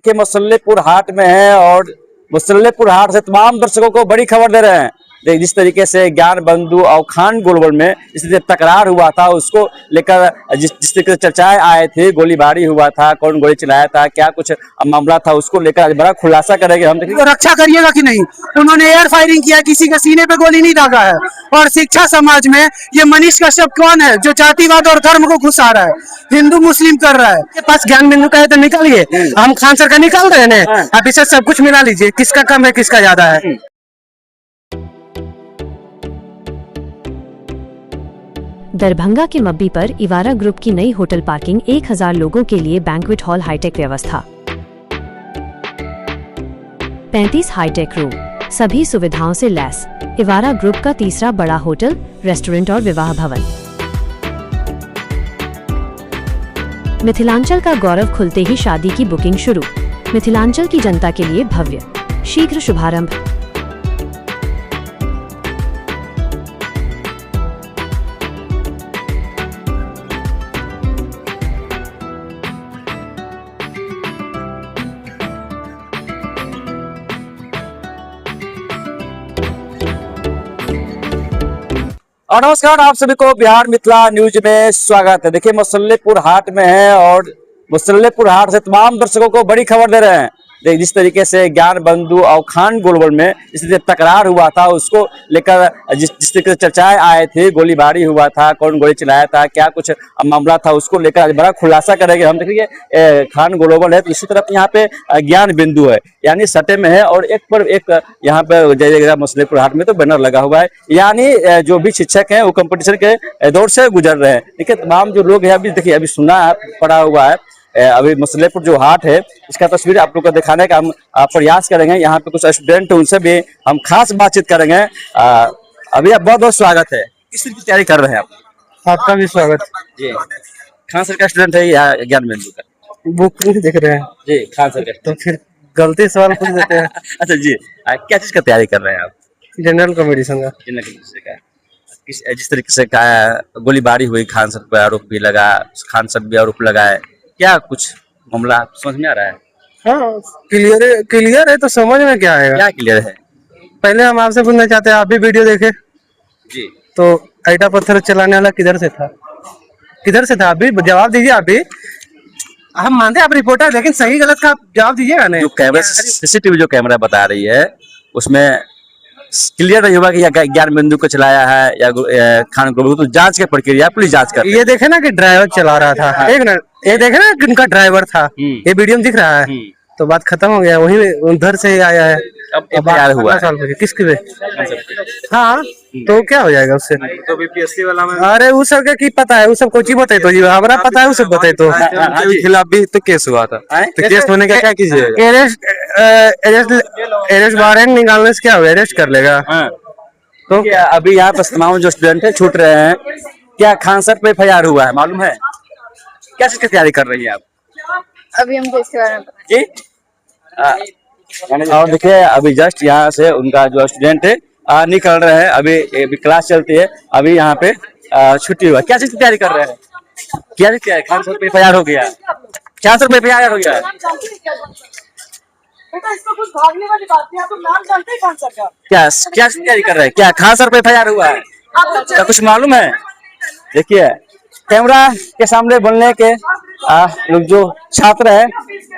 देखिए मुसल्लेपुर हाट में है और मुसल्लेपुर हाट से तमाम दर्शकों को बड़ी खबर दे रहे हैं। जिस तरीके से ज्ञान बंधु और खान गोलवर में जिस तरीके तकरार हुआ था उसको लेकर जिस तरीके से चर्चाएं आए थे, गोलीबारी हुआ था, कौन गोली चलाया था, क्या कुछ मामला था, उसको लेकर आज बड़ा खुलासा करेंगे हम। तो रक्षा करिएगा कि नहीं? उन्होंने एयर फायरिंग किया, किसी के सीने पे गोली नहीं दागा है। और शिक्षा समाज में ये मनीष कश्यप कौन है जो जातिवाद और धर्म को घुसा रहा है, हिंदू मुस्लिम कर रहा है? के पास ज्ञान बिंदु का है तो निकालिए, हम खान सर का निकाल रहे हैं। आप इसे सब कुछ मिला लीजिए, किसका कम है किसका ज्यादा है। दरभंगा के मब्बी पर इवारा ग्रुप की नई होटल पार्किंग, 1000 लोगों के लिए बैंक्वेट हॉल, हाईटेक व्यवस्था, 35 हाईटेक रूम, सभी सुविधाओं से लैस। इवारा ग्रुप का तीसरा बड़ा होटल, रेस्टोरेंट और विवाह भवन। मिथिलांचल का गौरव खुलते ही शादी की बुकिंग शुरू। मिथिलांचल की जनता के लिए भव्य, शीघ्र शुभारंभ। और नमस्कार, आप सभी को बिहार मिथिला न्यूज में स्वागत है। देखिए मुसल्लेपुर हाट में है और मुसल्लेपुर हाट से तमाम दर्शकों को बड़ी खबर दे रहे हैं। जिस तरीके से ज्ञान बंधु और खान गोलवर में जिस तरीके तकरार हुआ था उसको लेकर जिस तरीके से चर्चाएं आए थे, गोलीबारी हुआ था, कौन गोली चलाया था, क्या कुछ मामला था, उसको लेकर आज बड़ा खुलासा करेंगे हम। देखिए खान गोलवर है तो इसी तरफ यहाँ पे ज्ञान बिंदु है, यानी सटे में है और एक पर एक यहाँ पे जय मुसल्लेपुर हाट में तो बैनर लगा हुआ है, यानी जो भी शिक्षक हैं वो कंपटीशन के दौर से गुजर रहे हैं। देखिए तमाम जो लोग हैं अभी देखिए अभी सुना पड़ा हुआ है। अभी मुसल्लेपुर जो हाट है इसका तस्वीर आप लोग को दिखाने का हम प्रयास करेंगे। यहाँ पे कुछ स्टूडेंट हैं, उनसे भी हम खास बातचीत करेंगे। अभी आप बहुत बहुत स्वागत है। किस तरह की तैयारी कर रहे हैं आप? आपका भी स्वागत जी। खान सर का स्टूडेंट है या ज्ञान बिंदु का? बुक नहीं देख रहे हैं जी, खान सर का। तो फिर गलती सवाल पूछ देते हैं। अच्छा जी, क्या चीज का तैयारी कर रहे हैं आप? जनरल कॉम्पिटिशन का। जिस तरीके से गोलीबारी हुई, खान सर पर आरोप भी लगा, खान सर भी आरोप लगाए, क्या कुछ मामला समझ में आ रहा है? हाँ, क्लियर है तो समझ में क्या आएगा? क्या क्लियर है? पहले हम आपसे पूछना चाहते हैं, आप भी वीडियो देखे जी, तो ईटा पत्थर चलाने वाला किधर से था? किधर से था? आप भी जवाब दीजिए। आप भी, हम मानते हैं आप रिपोर्टर, लेकिन सही गलत का जवाब दीजिएगा। नहीं, जो कैमरा सीसीटीवी जो कैमरा बता रही है उसमें क्लियर नहीं होगा कि या ज्ञान बिंदु को चलाया है या खान गोलवर, तो जांच की प्रक्रिया पुलिस जांच कर। ये देखे ना कि ड्राइवर चला रहा था। हाँ। एक मिनट, ये देखे ना कि उनका ड्राइवर था, ये वीडियो में दिख रहा है, तो बात खत्म हो गया। वही उधर से आया है। अब FIR हुआ है किसके पे? हाँ, तो क्या हो जाएगा उससे? तो बीपीएससी वाला में, अरे उस सब की पता है, उस सब कोची बताए तो जी, हमारा पता है, उस सब बताए तो। खिलाफ भी तो केस हुआ था, तो केस होने का क्या कीजिएगा? अरेस्ट वारंट निकालने से क्या होगा? अरेस्ट कर लेगा। तो क्या अभी यहाँ पर तमाम जो स्टूडेंट है छूट रहे हैं, क्या खान सर पे FIR हुआ है मालूम है? क्या चीज की तैयारी कर रही है आप? अभी हमको इसके बारे में जी। और देखिए अभी जस्ट यहाँ से उनका जो स्टूडेंट है निकल रहे हैं। अभी क्लास चलती है, अभी यहाँ पे छुट्टी हुआ। क्या चीज की तैयारी कर रहे हैं? क्या चीज है? खान सर पे FIR हो गया, खान सर पे FIR हो गया। बेटा इसमें कुछ भागने वाली बात नहीं, आप तो नाम जानते हैं खान सर का। क्या तैयारी कर रहे हैं? क्या खान सर पे FIR हुआ है? क्या कुछ मालूम है? देखिए कैमरा के सामने बोलने के लोग जो छात्र हैं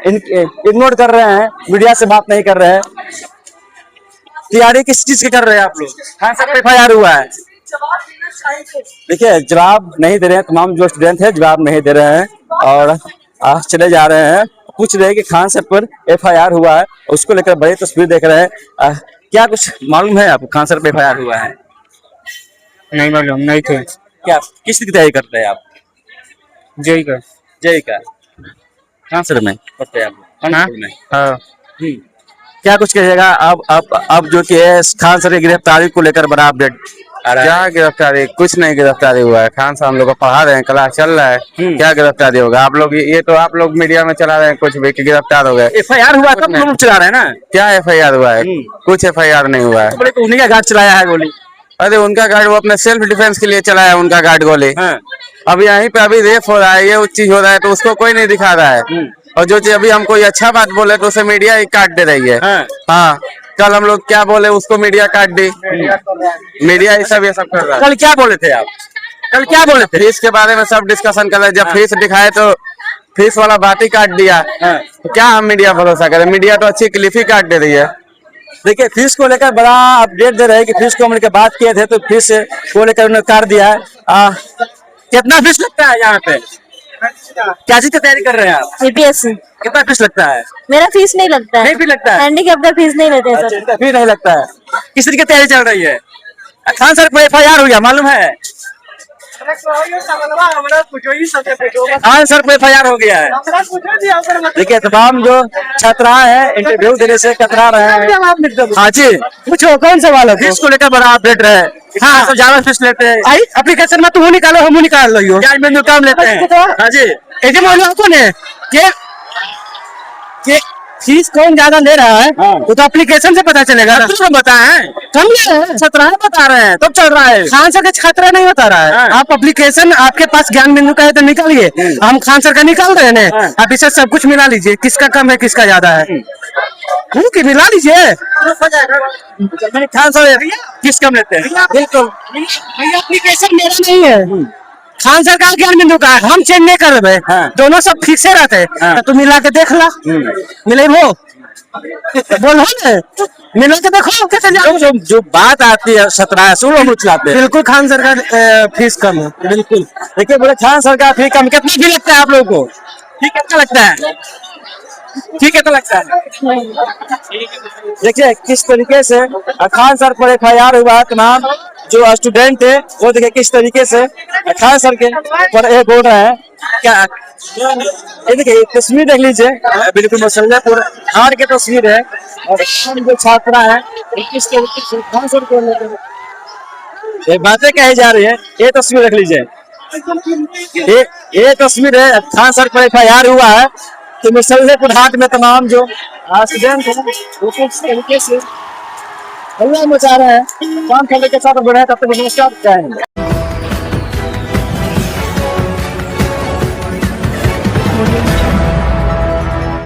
इग्नोर कर रहे हैं, मीडिया से बात नहीं कर रहे हैं। तैयारी किस चीज की कर रहे हैं आप लोग? खान सर पे FIR हुआ है। देखिए जवाब नहीं दे रहे हैं, तमाम जो स्टूडेंट है जवाब नहीं दे रहे हैं और चले जा रहे हैं। पूछ रहे हैं कि खान सर पर FIR हुआ है, उसको लेकर बड़ी तस्वीर देख रहे हैं। क्या कुछ मालूम है आपको? खान सर पे FIR हुआ है? नहीं मालूम, नहीं थे। क्या किस की तैयारी करते हैं आप? जेई का। जेई का खान सर में करते हैं आप? हाँ। क्या कुछ कहिएगा अब जो कि खान सर की गिरफ्तारी को लेकर बड़ा अपडेट आ रहा है? क्या गिरफ्तारी? कुछ नहीं गिरफ्तारी हुआ है। खान साहब हम लोग को पढ़ा रहे हैं, क्लास चल रहा है, क्या गिरफ्तारी होगा? आप लोग ये तो आप लोग मीडिया में चला रहे हैं कुछ भी कि गिरफ्तार हो गए। FIR हुआ तब लोग चला रहे हैं ना? क्या FIR हुआ है? कुछ FIR नहीं हुआ है। तो उन्हीं का गार्ड चलाया है गोली। अरे उनका गार्ड वो अपने सेल्फ डिफेंस के लिए चलाया है, उनका गार्ड गोली। अब यहीं पे अभी रेप हो रहा है, ये चीज हो रहा है, तो उसको कोई नहीं दिखा रहा है। और जो चीज अभी हम कोई अच्छा बात बोले तो उसे मीडिया ही काट दे रही है। हाँ। हाँ, कल हम लोग क्या बोले उसको मीडिया काट दी। मीडिया ये सब कर रहा है। कल क्या बोले थे आप? कल क्या बोले थे? फीस के बारे में सब डिस्कशन कर रहे हैं। जब फीस दिखाए तो फीस वाला बात ही काट दिया। हाँ। तो क्या हम मीडिया भरोसा करें? मीडिया तो अच्छी क्लिप ही काट दे रही है। देखिए फीस को लेकर बड़ा अपडेट दे रहे हैं कि फीस को हम लेकर बात किए थे तो फीस को लेकर उन्होंने काट दिया है। कितना फीस लगता है यहाँ पे? क्या चीज की तैयारी कर रहे हैं आप? यूपीएससी। कितना फीस लगता है? मेरा फीस नहीं लगता है। नहीं फीस लगता है? हैंडीकैप का फीस नहीं लेते हैं सर। अच्छा, फीस नहीं लगता है। किस तरीके की तैयारी चल रही है? खान सर को FIR हो गया मालूम है? खान सर को FIR हो गया है। देखिए तमाम जो छात्राएं हैं इंटरव्यू देने से कतरा रहे हैं। हाँ जी पूछो कौन सवाल है? फीस को लेकर बड़ा अपडेट रहे। हाँ सब ज्यादा फीस लेते हैं। आई एप्लीकेशन में तुम निकालो हम निकाल लो। क्या बिंदु काम लेते हैं? हाँ जी ऐसे मालूम कौन है कि फीस कौन ज्यादा ले रहा है? वो तो एप्लीकेशन से पता चलेगा। तुम बताए कम ले रहे हैं, छात्राएं बता रहे हैं तब चल रहा है। खान सर का खतरा नहीं बता रहा है। आप एप्लीकेशन आपके पास ज्ञान बिंदु का है तो निकालिए। हम खान सर का निकाल रहे हैं ना। आप इसे सब कुछ मिला लीजिए, किसका कम है किसका ज्यादा है कि मिला लीजिए। खान सर किस कम लेते हैं? बिल्कुल एप्लीकेशन मेरा नहीं है, खान सर का ज्ञान बिंदु का है। हम चेंज नहीं कर रहे। दोनों सब ठीक से रहते हैं तो मिला के देख ला। मिले वो बोलो ना, मिला के देखो कैसे जो बात आती है 17 से हम चलाते हैं। बिल्कुल खान सर का फीस कम है। बिल्कुल देखिए बोले खान सर का फीस कम। कितना फी लगता है आप लोगों को? ठीक कितना लगता है? ठीक है तो लगता है। देखिए किस तरीके से खान सर पर FIR हुआ। तमाम जो स्टूडेंट है वो देखिए किस तरीके से खान सर के पर बोल रहे हैं। क्या ये देखिए तस्वीर देख लीजिए, बिल्कुल मुसल्लपुर हाट की तस्वीर है और जो छात्रा है किस तरीके से खान सर को ये बातें कही जा रही है। ये तस्वीर देख लीजिए, ये तस्वीर है खान सर पर FIR हुआ है। तो मुसल्लपुर हाट में तमाम जो स्टूडेंट हैं वो किस तरीके से हल्ला मचा रहे हैं। काम करने के साथ बढ़े तब तक नमस्कार।